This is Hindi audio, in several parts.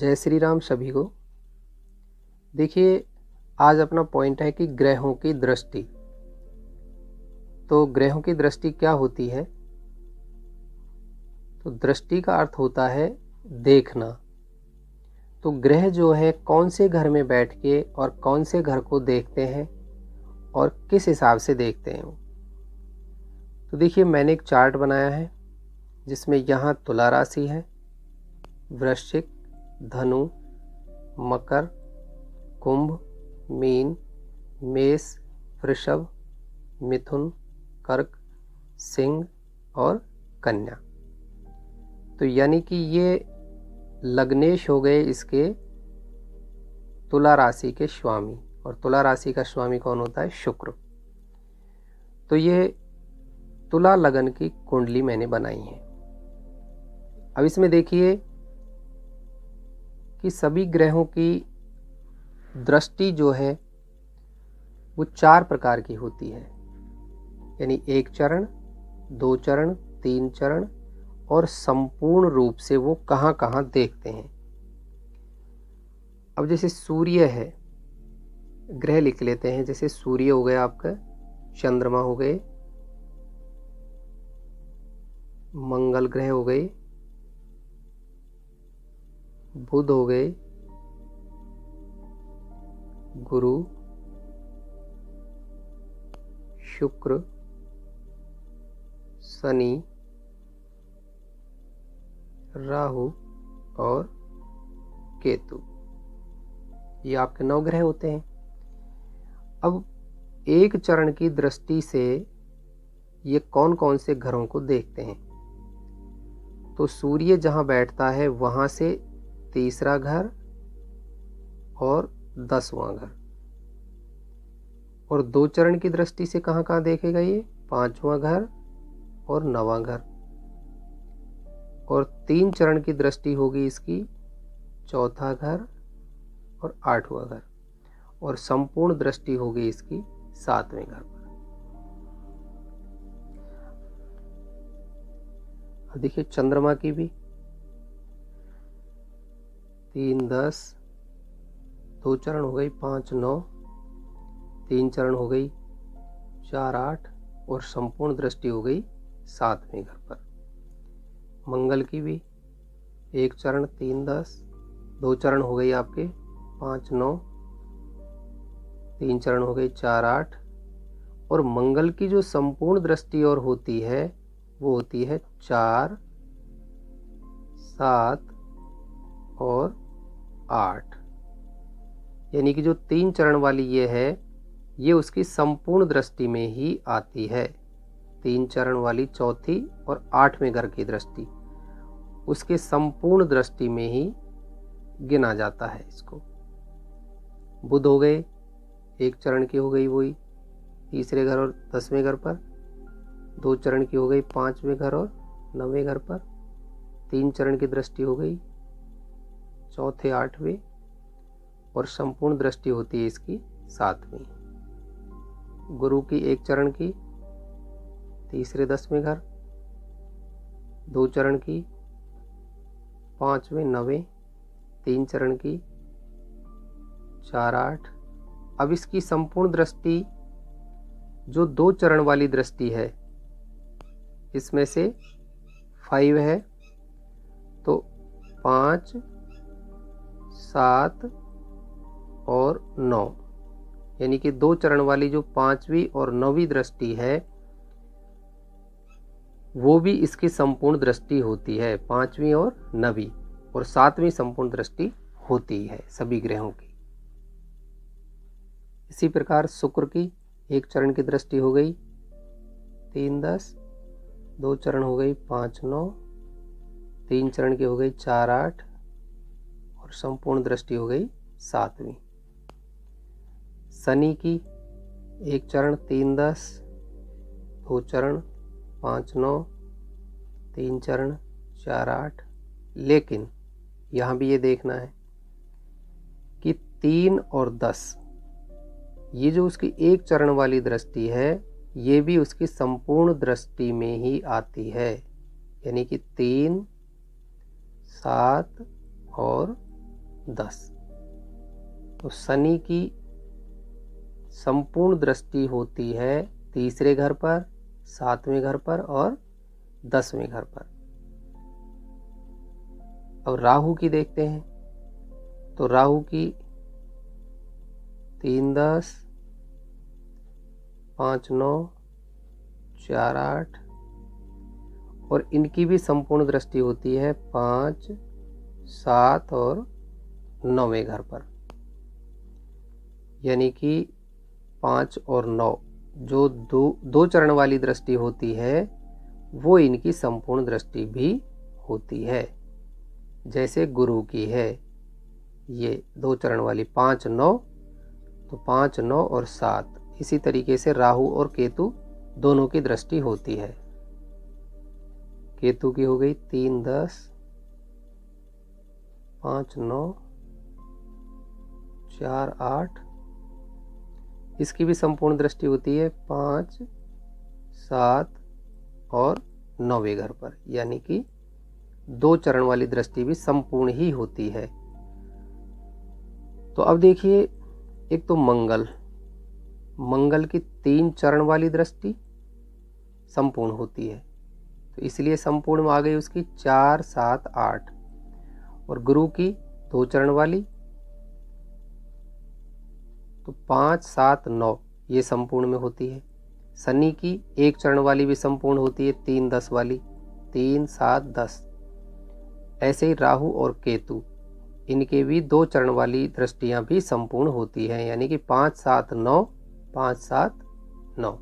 जय श्री राम सभी को। देखिए, आज अपना पॉइंट है कि ग्रहों की दृष्टि। तो ग्रहों की दृष्टि क्या होती है? तो दृष्टि का अर्थ होता है देखना। तो ग्रह जो है कौन से घर में बैठ के और कौन से घर को देखते हैं और किस हिसाब से देखते हैं। तो देखिए, मैंने एक चार्ट बनाया है जिसमें यहाँ तुला राशि है, वृश्चिक, धनु, मकर, कुंभ, मीन, मेष, वृषभ, मिथुन, कर्क, सिंह और कन्या। तो यानी कि ये लग्नेश हो गए इसके तुला राशि के स्वामी, और तुला राशि का स्वामी कौन होता है? शुक्र। तो ये तुला लगन की कुंडली मैंने बनाई है। अब इसमें देखिए कि सभी ग्रहों की दृष्टि जो है वो 4 प्रकार की होती है, यानी 1 चरण, 2 चरण, 3 चरण और संपूर्ण रूप से वो कहाँ कहाँ देखते हैं। अब जैसे सूर्य है, ग्रह लिख लेते हैं। जैसे सूर्य हो गया आपका, चंद्रमा हो गए, मंगल ग्रह हो गए, बुध हो गए, गुरु, शुक्र, शनि, राहु और केतु। ये आपके 9 ग्रह होते हैं। अब 1 चरण की दृष्टि से ये कौन कौन से घरों को देखते हैं? तो सूर्य जहां बैठता है वहां से 3रा घर और 10वां घर, और 2 चरण की दृष्टि से कहां कहां देखेगा? ये 5वां घर और 9वां घर, और 3 चरण की दृष्टि होगी इसकी 4था घर और 8वां घर, और संपूर्ण दृष्टि होगी इसकी 7वें घर पर। अब देखिए चंद्रमा की भी 3, 10, 2 चरण हो गई 5, 9, 3 चरण हो गई 4, 8 और संपूर्ण दृष्टि हो गई 7वें घर पर। मंगल की भी 1 चरण 3, 10, 2 चरण हो गई आपके 5, 9, 3 चरण हो गई 4, 8, और मंगल की जो संपूर्ण दृष्टि और होती है वो होती है 4, 7 और 8। यानी कि जो 3 चरण वाली ये है, ये उसकी संपूर्ण दृष्टि में ही आती है। 3 चरण वाली चौथी और 8वें घर की दृष्टि उसके संपूर्ण दृष्टि में ही गिना जाता है इसको। बुध हो गए, 1 चरण की हो गई वही 3रे घर और 10वें घर पर, 2 चरण की हो गई 5वें घर और 9वें घर पर, 3 चरण की दृष्टि हो गई 4थे 8वें, और संपूर्ण दृष्टि होती है इसकी 7वीं। गुरु की 1 चरण की 3रे 10वें घर, 2 चरण की 5वें 9वें, 3 चरण की 4, 8। अब इसकी संपूर्ण दृष्टि जो 2 चरण वाली दृष्टि है इसमें से 5 है, तो 5, 7 और 9, यानी कि 2 चरण वाली जो 5वीं और 9वीं दृष्टि है वो भी इसकी संपूर्ण दृष्टि होती है, 5वीं और 9वीं, और 7वीं संपूर्ण दृष्टि होती है सभी ग्रहों की। इसी प्रकार शुक्र की 1 चरण की दृष्टि हो गई 3, 10, 2 चरण हो गई 5, 9, 3 चरण की हो गई 4, 8 और संपूर्ण दृष्टि हो गई 7वीं। शनि की 1 चरण 3, 10, 2 चरण 5, 9, 3 चरण 4, 8। लेकिन यहाँ भी ये देखना है कि 3 और 10, ये जो उसकी 1 चरण वाली दृष्टि है ये भी उसकी संपूर्ण दृष्टि में ही आती है, यानी कि 3, 7 और 10। तो शनि की संपूर्ण दृष्टि होती है तीसरे घर पर, 7वें घर पर और 10वें घर पर। अब राहु की देखते हैं। तो राहु की 3 10, 5 9, 4 8 और इनकी भी संपूर्ण दृष्टि होती है 5 7 और 9वें घर पर। यानी कि 5 और 9 जो दो चरण वाली दृष्टि होती है वो इनकी संपूर्ण दृष्टि भी होती है। जैसे गुरु की है ये 2 चरण वाली 5 9, तो 5 9 और 7। इसी तरीके से राहु और केतु दोनों की दृष्टि होती है। केतु की हो गई 3 10, 5 9, 4 8। इसकी भी संपूर्ण दृष्टि होती है 5 7 और 9वें घर पर। यानी कि 2 चरण वाली दृष्टि भी संपूर्ण ही होती है। तो अब देखिए, एक तो मंगल की 3 चरण वाली दृष्टि संपूर्ण होती है, तो इसलिए संपूर्ण में आ गई उसकी 4 7 8। और गुरु की 2 चरण वाली तो 5 7 9 ये संपूर्ण में होती है। शनि की 1 चरण वाली भी संपूर्ण होती है, 3 10 वाली, 3 7 10। ऐसे ही राहु और केतु इनके भी 2 चरण वाली दृष्टियां भी संपूर्ण होती हैं। यानी कि 5 7 9, 5 7 9।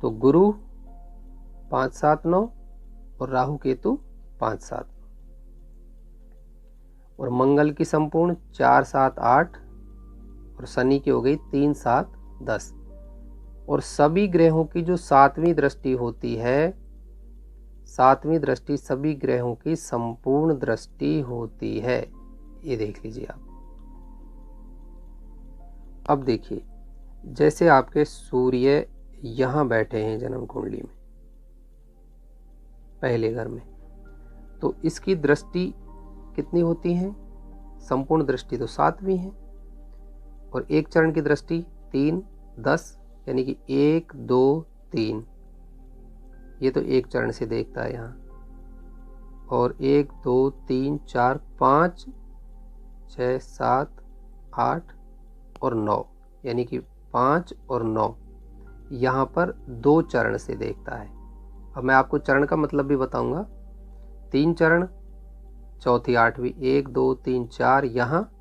तो गुरु 5 7 9 और राहु केतु 5 7। और मंगल की संपूर्ण 4 7 8 और शनि की हो गई 3 7 10। और सभी ग्रहों की जो 7वीं दृष्टि होती है, 7वीं दृष्टि सभी ग्रहों की संपूर्ण दृष्टि होती है। ये देख लीजिए आप। अब देखिए, जैसे आपके सूर्य यहां बैठे हैं जन्म कुंडली में पहले घर में, तो इसकी दृष्टि कितनी होती है? संपूर्ण दृष्टि तो 7वीं है और एक चरण की दृष्टि 3 10। यानी कि 1 2 3, ये तो एक चरण से देखता है यहाँ। और 1 2 3 4 5 6 7 8 और 9, यानी कि 5 और 9 यहाँ पर 2 चरण से देखता है। अब मैं आपको चरण का मतलब भी बताऊंगा। 3 चरण, चौथी 8वीं, 1 2 3 4 यहाँ,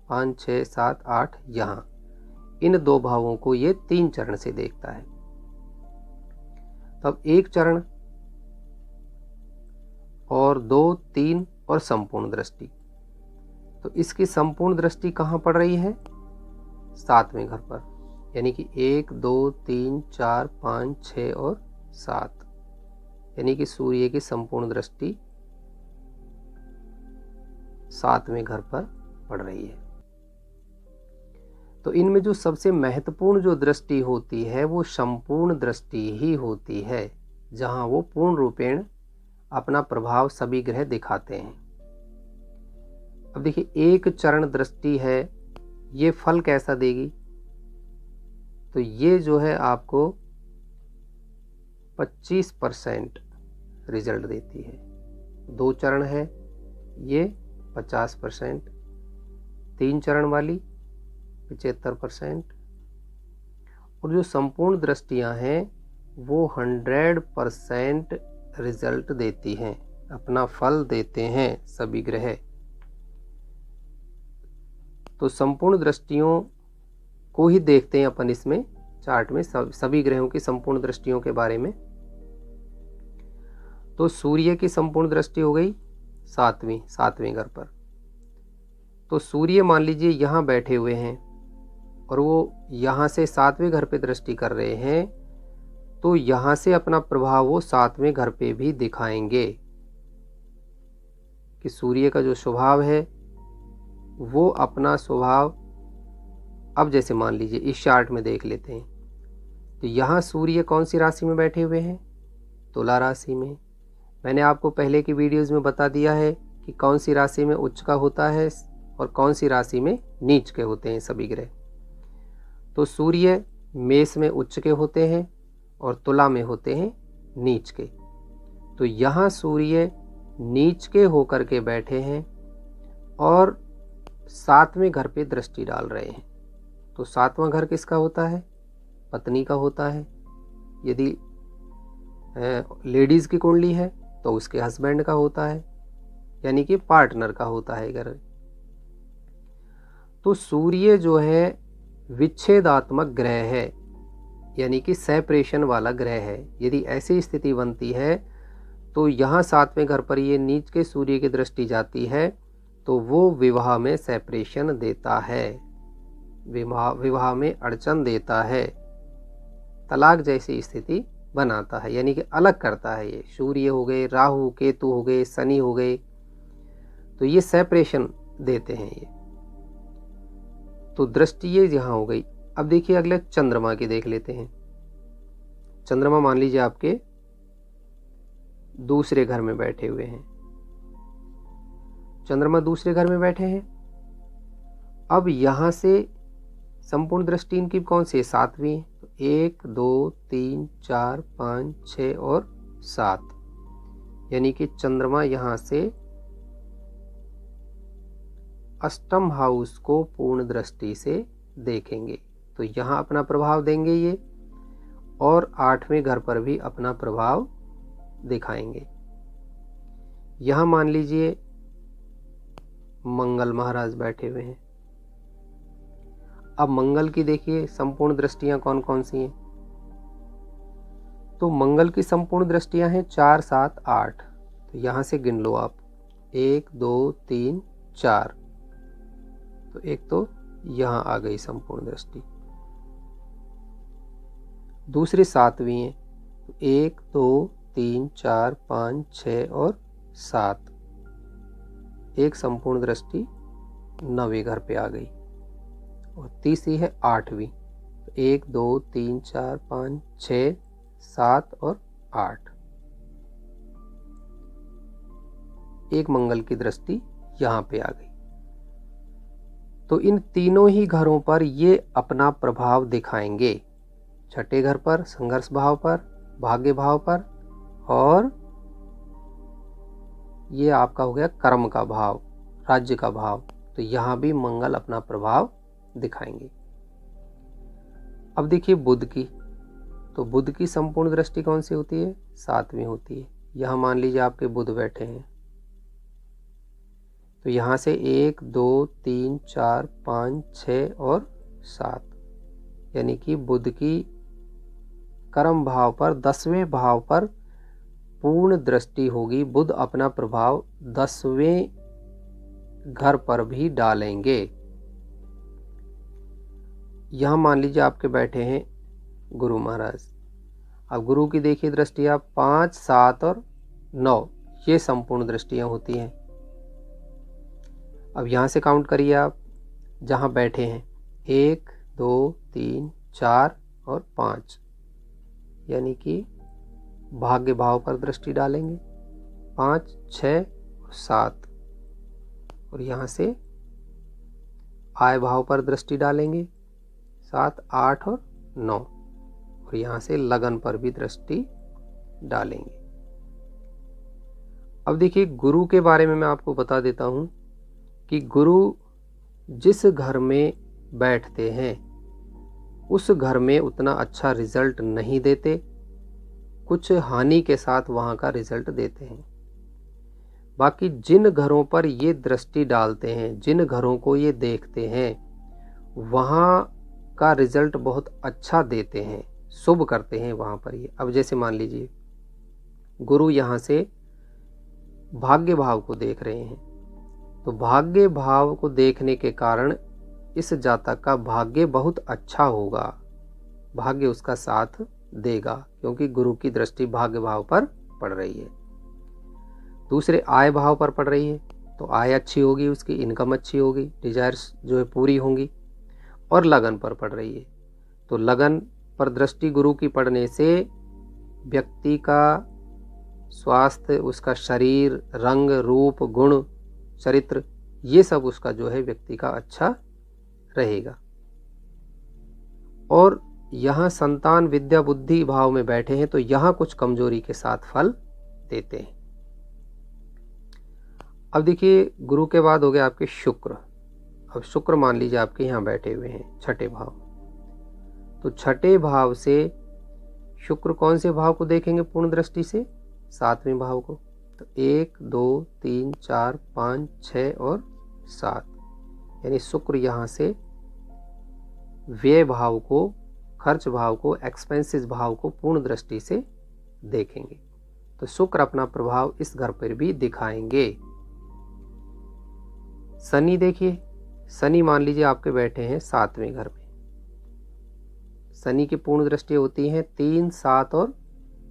5 6 7 8 यहाँ। इन 2 भावों को ये 3 चरण से देखता है। तब 1 चरण और 2 3 और संपूर्ण दृष्टि। तो इसकी संपूर्ण दृष्टि कहाँ पड़ रही है? 7वें घर पर। यानी कि 1 2 3 4 5 6 और 7। यानी कि सूर्य की संपूर्ण दृष्टि 7वें घर पर पड़ रही है। तो इनमें जो सबसे महत्वपूर्ण जो दृष्टि होती है वो संपूर्ण दृष्टि ही होती है, जहां वो पूर्ण रूपेण अपना प्रभाव सभी ग्रह दिखाते हैं। अब देखिए, एक चरण दृष्टि है, ये फल कैसा देगी? तो ये जो है आपको 25% रिजल्ट देती है। 2 चरण है ये 50%, 3 चरण वाली 75%, और जो संपूर्ण दृष्टियां हैं वो 100% रिजल्ट देती हैं, अपना फल देते हैं सभी ग्रह। तो संपूर्ण दृष्टियों को ही देखते हैं अपन इसमें चार्ट में, सभी ग्रहों की संपूर्ण दृष्टियों के बारे में। तो सूर्य की संपूर्ण दृष्टि हो गई 7वें घर पर। तो सूर्य मान लीजिए यहाँ बैठे हुए हैं और वो यहाँ से 7वें घर पे दृष्टि कर रहे हैं, तो यहाँ से अपना प्रभाव वो 7वें घर पे भी दिखाएंगे। कि सूर्य का जो स्वभाव है वो अपना स्वभाव, अब जैसे मान लीजिए इस चार्ट में देख लेते हैं, तो यहाँ सूर्य कौन सी राशि में बैठे हुए हैं? तुला राशि में। मैंने आपको पहले की वीडियोस में बता दिया है कि कौन सी राशि में उच्च का होता है और कौन सी राशि में नीच के होते हैं सभी ग्रह। तो सूर्य मेष में उच्च के होते हैं और तुला में होते हैं नीच के। तो यहाँ सूर्य नीच के होकर के बैठे हैं और 7वें घर पे दृष्टि डाल रहे हैं। तो 7वां घर किसका होता है? पत्नी का होता है। यदि लेडीज़ की कुंडली है तो उसके हस्बैंड का होता है, यानी कि पार्टनर का होता है घर। तो सूर्य जो है विच्छेदात्मक ग्रह है, यानी कि सेपरेशन वाला ग्रह है। यदि ऐसी स्थिति बनती है तो यहाँ 7वें घर पर ये नीच के सूर्य की दृष्टि जाती है तो वो विवाह में सेपरेशन देता है, विवाह में अड़चन देता है, तलाक जैसी स्थिति बनाता है, यानी कि अलग करता है। ये सूर्य हो गए, राहु केतु हो गए, शनि हो गए, तो ये सेपरेशन देते हैं ये। तो दृष्टि ये यहाँ हो गई। अब देखिए अगले चंद्रमा की देख लेते हैं। चंद्रमा मान लीजिए आपके दूसरे घर में बैठे हुए हैं। चंद्रमा दूसरे घर में बैठे हैं। अब यहाँ से संपूर्ण दृष्टि इनकी कौन सी है? 7वीं। तो 1 2 3 4 5 6 और 7, यानी कि चंद्रमा यहाँ से अष्टम हाउस को पूर्ण दृष्टि से देखेंगे। तो यहाँ अपना प्रभाव देंगे ये, और 8वें घर पर भी अपना प्रभाव दिखाएंगे। यहाँ मान लीजिए मंगल महाराज बैठे हुए हैं। अब मंगल की देखिए संपूर्ण दृष्टियां कौन कौन सी हैं। तो मंगल की संपूर्ण दृष्टियां हैं 4 7 8। तो यहाँ से गिन लो आप, 1 2 3 4। तो एक तो यहाँ आ गई संपूर्ण दृष्टि। दूसरी 7वीं है। तो 1 2 3 4 5 6 और 7। एक संपूर्ण दृष्टि 9वें घर पे आ गई। और तीसरी है 8वीं। तो 1 2 3 4 5 6 7 और 8। एक मंगल की दृष्टि यहाँ पे आ गई। तो इन तीनों ही घरों पर ये अपना प्रभाव दिखाएंगे। छठे घर पर संघर्ष भाव पर, भाग्य भाव पर, और ये आपका हो गया कर्म का भाव, राज्य का भाव। तो यहाँ भी मंगल अपना प्रभाव दिखाएंगे। अब देखिए बुध की। तो बुध की संपूर्ण दृष्टि कौन सी होती है? 7वीं होती है। यहाँ मान लीजिए आपके बुध बैठे हैं। तो यहाँ से 1 2 3 4 5 6 और 7, यानी कि बुध की कर्म भाव पर, 10वें भाव पर पूर्ण दृष्टि होगी। बुध अपना प्रभाव 10वें घर पर भी डालेंगे। यहाँ मान लीजिए आपके बैठे हैं गुरु महाराज। अब गुरु की देखिए दृष्टि आप 5 7 और 9, ये संपूर्ण दृष्टियां होती हैं। अब यहाँ से काउंट करिए आप जहाँ बैठे हैं, 1 2 3 4 और 5, यानी कि भाग्य भाव पर दृष्टि डालेंगे 5 6 और 7। और यहाँ से आय भाव पर दृष्टि डालेंगे 7 8 और 9। और यहाँ से लगन पर भी दृष्टि डालेंगे। अब देखिए गुरु के बारे में मैं आपको बता देता हूँ कि गुरु जिस घर में बैठते हैं उस घर में उतना अच्छा रिजल्ट नहीं देते, कुछ हानि के साथ वहाँ का रिजल्ट देते हैं। बाकी जिन घरों पर ये दृष्टि डालते हैं, जिन घरों को ये देखते हैं, वहाँ का रिजल्ट बहुत अच्छा देते हैं, शुभ करते हैं वहाँ पर ये। अब जैसे मान लीजिए गुरु यहाँ से भाग्य भाव को देख रहे हैं, तो भाग्य भाव को देखने के कारण इस जातक का भाग्य बहुत अच्छा होगा, भाग्य उसका साथ देगा, क्योंकि गुरु की दृष्टि भाग्य भाव पर पड़ रही है। दूसरे आय भाव पर पड़ रही है, तो आय अच्छी होगी, उसकी इनकम अच्छी होगी, डिजायर्स जो है पूरी होंगी। और लगन पर पड़ रही है, तो लगन पर दृष्टि गुरु की पड़ने से व्यक्ति का स्वास्थ्य, उसका शरीर, रंग, रूप, गुण चरित्र, ये सब उसका जो है व्यक्ति का अच्छा रहेगा। और यहाँ संतान विद्या बुद्धि भाव में बैठे हैं तो यहाँ कुछ कमजोरी के साथ फल देते हैं। अब देखिए गुरु के बाद हो गया आपके शुक्र। अब शुक्र मान लीजिए आपके यहाँ बैठे हुए हैं छठे भाव, तो छठे भाव से शुक्र कौन से भाव को देखेंगे पूर्ण दृष्टि से? 7वें भाव को। तो 1 2 3 4 5 6 और 7, यानी शुक्र यहाँ से व्यय भाव को, खर्च भाव को, एक्सपेंसेस भाव को पूर्ण दृष्टि से देखेंगे। तो शुक्र अपना प्रभाव इस घर पर भी दिखाएंगे। शनि देखिए, शनि मान लीजिए आपके बैठे हैं 7वें घर में। शनि की पूर्ण दृष्टि होती है 3 7 और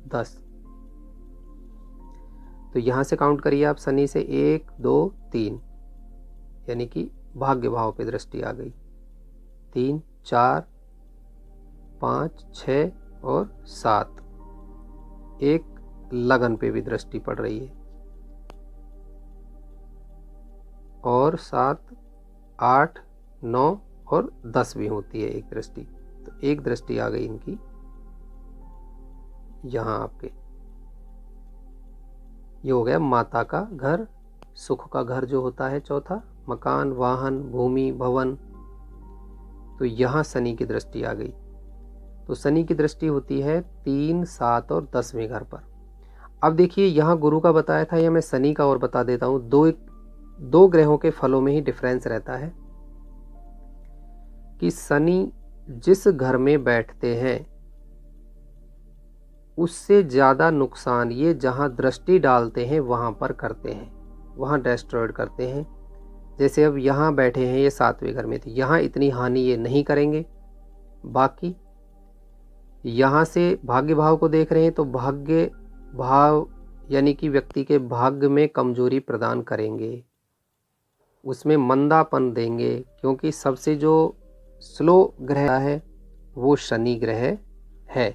10। तो यहां से काउंट करिए आप शनि से 1 2 3, यानी कि भाग्य भाव पे दृष्टि आ गई। 3 4 5 6 और 7, एक लगन पे भी दृष्टि पड़ रही है, और 7 8 9 और 10 भी होती है एक दृष्टि। तो एक दृष्टि आ गई इनकी यहां आपके। ये हो गया माता का घर, सुख का घर जो होता है चौथा, मकान, वाहन, भूमि, भवन। तो यहां शनि की दृष्टि आ गई। तो शनि की दृष्टि होती है 3 7 और 10वें घर पर। अब देखिए यहाँ गुरु का बताया था, या मैं शनि का और बता देता हूँ। दो ग्रहों के फलों में ही डिफरेंस रहता है कि शनि जिस घर में बैठते हैं उससे ज्यादा नुकसान ये जहां दृष्टि डालते हैं वहां पर करते हैं, वहां डिस्ट्रॉयड करते हैं। जैसे अब यहाँ बैठे हैं ये 7वें घर में, तो यहाँ इतनी हानि ये नहीं करेंगे। बाकी यहाँ से भाग्य भाव को देख रहे हैं तो भाग्य भाव यानी कि व्यक्ति के भाग्य में कमजोरी प्रदान करेंगे, उसमें मंदापन देंगे, क्योंकि सबसे जो स्लो ग्रह है वो शनि ग्रह है।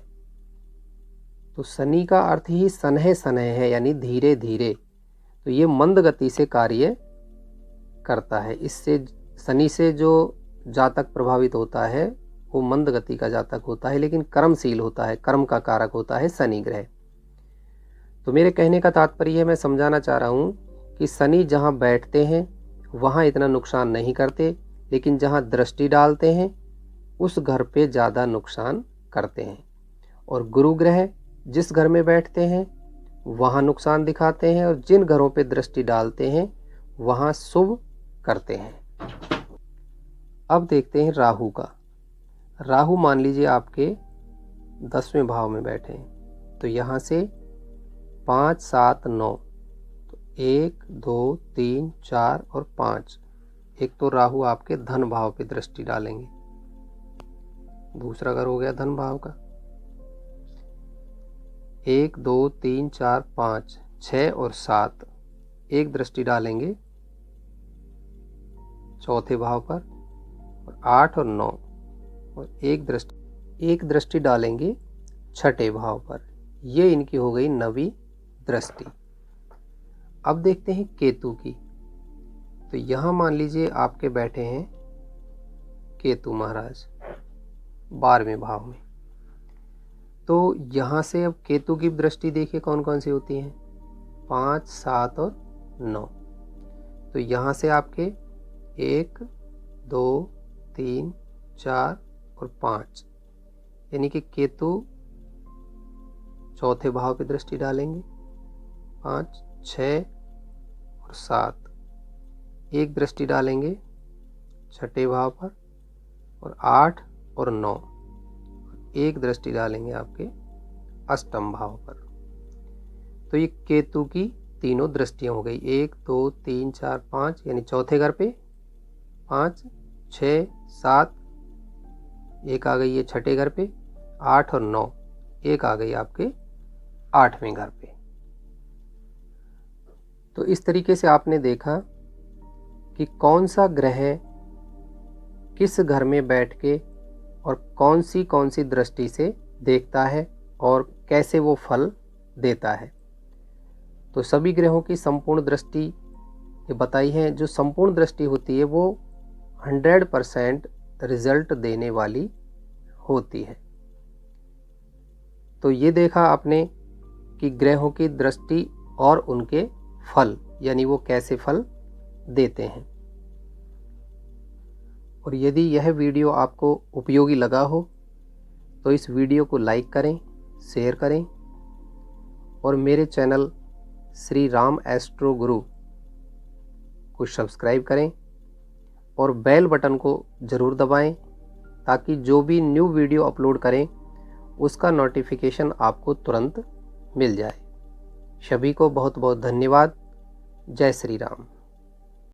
तो शनि का अर्थ ही सनह सनह है, यानी धीरे धीरे। तो ये मंद गति से कार्य करता है। इससे शनि से जो जातक प्रभावित होता है वो मंद गति का जातक होता है, लेकिन कर्मशील होता है, कर्म का कारक होता है शनि ग्रह। तो मेरे कहने का तात्पर्य मैं समझाना चाह रहा हूँ कि शनि जहाँ बैठते हैं वहाँ इतना नुकसान नहीं करते, लेकिन जहाँ दृष्टि डालते हैं उस घर पे ज़्यादा नुकसान करते हैं। और गुरु ग्रह जिस घर में बैठते हैं वहाँ नुकसान दिखाते हैं, और जिन घरों पे दृष्टि डालते हैं वहाँ शुभ करते हैं। अब देखते हैं राहु का। राहु मान लीजिए आपके 10वें भाव में बैठे हैं, तो यहाँ से 5 7 9, तो 1 2 3 4 और 5। एक तो राहु आपके धन भाव पे दृष्टि डालेंगे, दूसरा घर हो गया धन भाव का। 1 2 3 4 5 6 और 7, एक दृष्टि डालेंगे चौथे भाव पर, और 8 और 9, और एक दृष्टि डालेंगे छठे भाव पर। ये इनकी हो गई 9वीं दृष्टि। अब देखते हैं केतु की। तो यहां मान लीजिए आपके बैठे हैं केतु महाराज 12वें भाव में। तो यहां से अब केतु की दृष्टि देखिए कौन कौन सी होती है, 5 7 और 9। तो यहां से आपके 1 2 3 4 और 5, यानी कि केतु चौथे भाव पे दृष्टि डालेंगे, 5 6 और 7। एक दृष्टि डालेंगे छठे भाव पर, और 8 और 9, एक दृष्टि डालेंगे आपके अष्टम भाव पर। तो ये केतु की तीनों दृष्टियां हो गई, 1 2 3 4 5, यानी चौथे घर पे 5 6 7, एक आ गई है छठे घर पे 8 और 9, एक आ गई आपके 8वें घर पे। तो इस तरीके से आपने देखा कि कौन सा ग्रह किस घर में बैठ के और कौन सी दृष्टि से देखता है और कैसे वो फल देता है। तो सभी ग्रहों की संपूर्ण दृष्टि ये बताई हैं, जो संपूर्ण दृष्टि होती है वो 100% रिजल्ट देने वाली होती है। तो ये देखा आपने कि ग्रहों की दृष्टि और उनके फल, यानी वो कैसे फल देते हैं। और यदि यह वीडियो आपको उपयोगी लगा हो तो इस वीडियो को लाइक करें, शेयर करें और मेरे चैनल श्री राम एस्ट्रो गुरु को सब्सक्राइब करें और बेल बटन को ज़रूर दबाएं ताकि जो भी न्यू वीडियो अपलोड करें उसका नोटिफिकेशन आपको तुरंत मिल जाए। सभी को बहुत बहुत धन्यवाद। जय श्री राम।